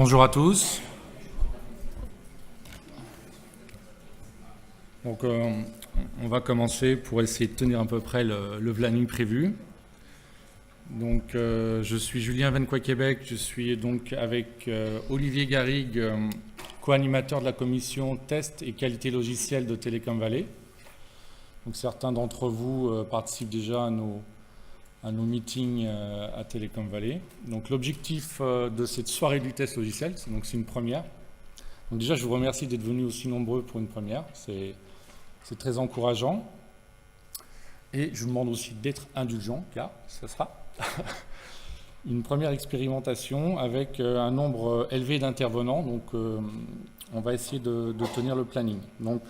Bonjour à tous. Donc, on va commencer pour essayer de tenir à peu près le planning prévu. Donc, je suis Julien Vencoy-Québec, je suis donc avec Olivier Garrigue, co-animateur de la commission test et qualité logicielle de Télécom Vallée. Donc, certains d'entre vous participent déjà à nos meetings à Télécom Vallée. Donc, l'objectif de cette soirée du test logiciel, c'est une première. Donc déjà, je vous remercie d'être venus aussi nombreux pour une première. C'est très encourageant. Et je vous demande aussi d'être indulgent, car ce sera une première expérimentation avec un nombre élevé d'intervenants. Donc, on va essayer de tenir le planning. Donc,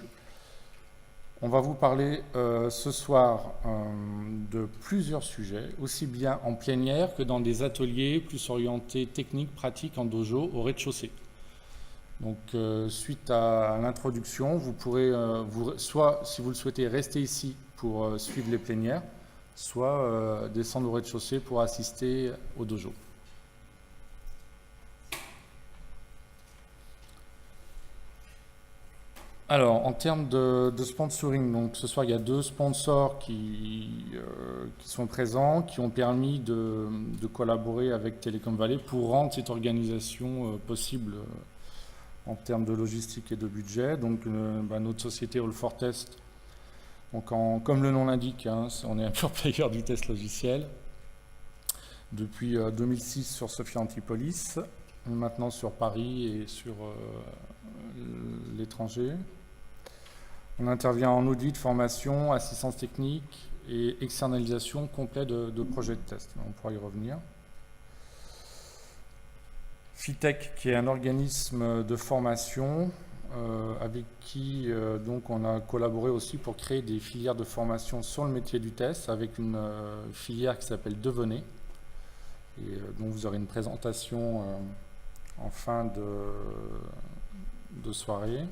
on va vous parler ce soir de plusieurs sujets, aussi bien en plénière que dans des ateliers plus orientés techniques, pratiques en dojo au rez-de-chaussée. Donc, suite à l'introduction, vous pourrez, soit, si vous le souhaitez, rester ici pour suivre les plénières, soit descendre au rez-de-chaussée pour assister au dojo. Alors, en termes de sponsoring, donc ce soir, il y a 2 sponsors qui sont présents, qui ont permis de collaborer avec Télécom Vallée pour rendre cette organisation possible en termes de logistique et de budget. Donc, notre société All for Test, donc comme le nom l'indique, on est un pure player du test logiciel depuis 2006 sur Sophia Antipolis, maintenant sur Paris et sur l'étranger. On intervient en audit, formation, assistance technique et externalisation complète de projets de test. On pourra y revenir. FITech, qui est un organisme de formation avec qui donc on a collaboré aussi pour créer des filières de formation sur le métier du test, avec une filière qui s'appelle Devenez, et dont vous aurez une présentation en fin de soirée.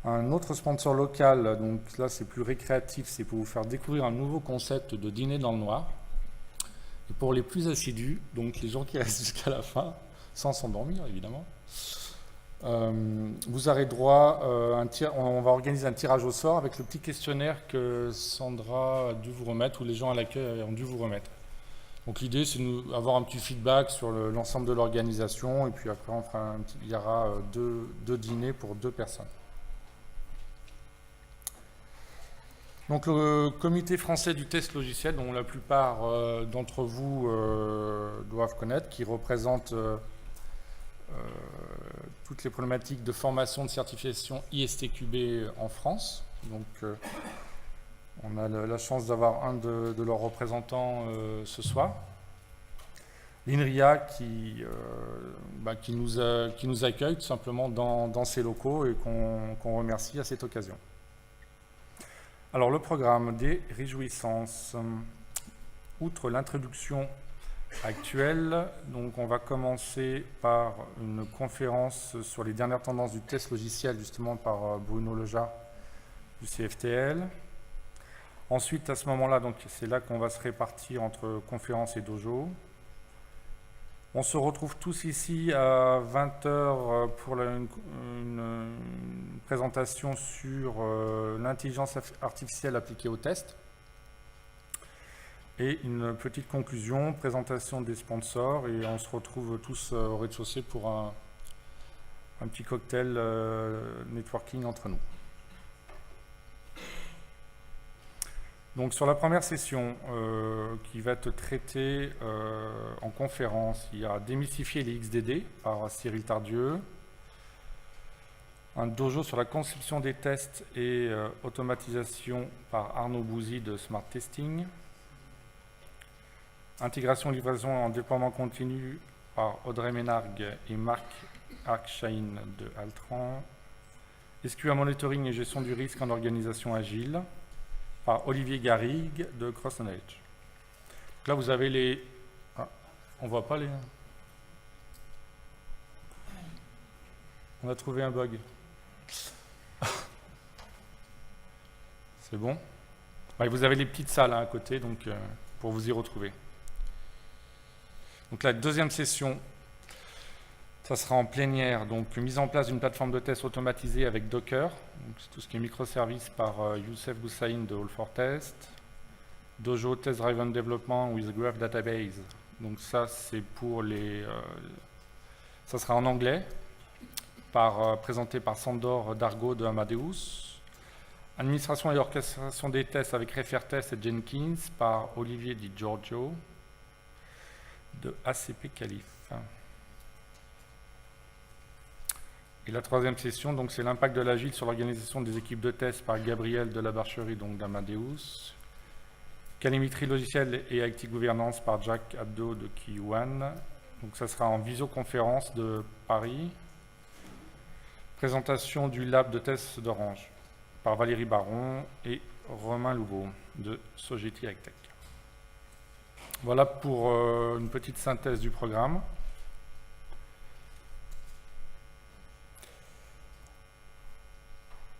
Un autre sponsor local, donc là c'est plus récréatif, c'est pour vous faire découvrir un nouveau concept de dîner dans le noir. Et pour les plus assidus, donc les gens qui restent jusqu'à la fin, sans s'endormir évidemment, vous aurez droit on va organiser un tirage au sort avec le petit questionnaire que Sandra a dû vous remettre, ou les gens à l'accueil ont dû vous remettre. Donc l'idée c'est d'avoir un petit feedback sur l'ensemble de l'organisation, et puis après il y aura deux dîners pour 2 personnes. Donc le comité français du test logiciel, dont la plupart d'entre vous doivent connaître, qui représente toutes les problématiques de formation de certification ISTQB en France. Donc on a la chance d'avoir un de leurs représentants ce soir. L'INRIA qui nous accueille tout simplement dans ses locaux et qu'on remercie à cette occasion. Alors, le programme des réjouissances. Outre l'introduction actuelle, donc on va commencer par une conférence sur les dernières tendances du test logiciel, justement par Bruno Lejar du CFTL. Ensuite, à ce moment-là, donc c'est là qu'on va se répartir entre conférence et dojo. On se retrouve tous ici à 20h pour une présentation sur l'intelligence artificielle appliquée au test. Et une petite conclusion, présentation des sponsors, et on se retrouve tous au rez-de-chaussée pour un petit cocktail networking entre nous. Donc sur la première session qui va être traitée en conférence, il y a Démystifier les XDD par Cyril Tardieu, un dojo sur la conception des tests et automatisation par Arnaud Bouzy de Smart Testing, intégration livraison en déploiement continu par Audrey Ménargue et Marc Arkshain de Altran, SQA monitoring et gestion du risque en organisation agile par Olivier Garrigue de Cross Knowledge. Là, vous avez les... Ah, on voit pas les... On a trouvé un bug. C'est bon? Ouais, vous avez les petites salles à côté, donc pour vous y retrouver. Donc la deuxième session Ça sera en plénière, donc mise en place d'une plateforme de test automatisée avec Docker, donc tout ce qui est microservices par Youssef Boussaïn de All4Test, Dojo Test Driven Development with Graph Database. Donc ça, c'est pour les... ça sera en anglais, présenté par Sandor Dargaud de Amadeus. Administration et orchestration des tests avec Refertest et Jenkins par Olivier Di Giorgio de ACP Calif. Et la troisième session, donc, c'est l'impact de l'agile sur l'organisation des équipes de test par Gabriel de la Barcherie, donc d'Amadeus. Calimétrie logicielle et IT gouvernance par Jack Abdo de Kiwan. Donc ça sera en visioconférence de Paris. Présentation du lab de test d'Orange par Valérie Baron et Romain Louveau de Sogeti AgTech. Voilà pour une petite synthèse du programme.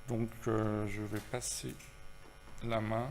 Donc je vais passer la main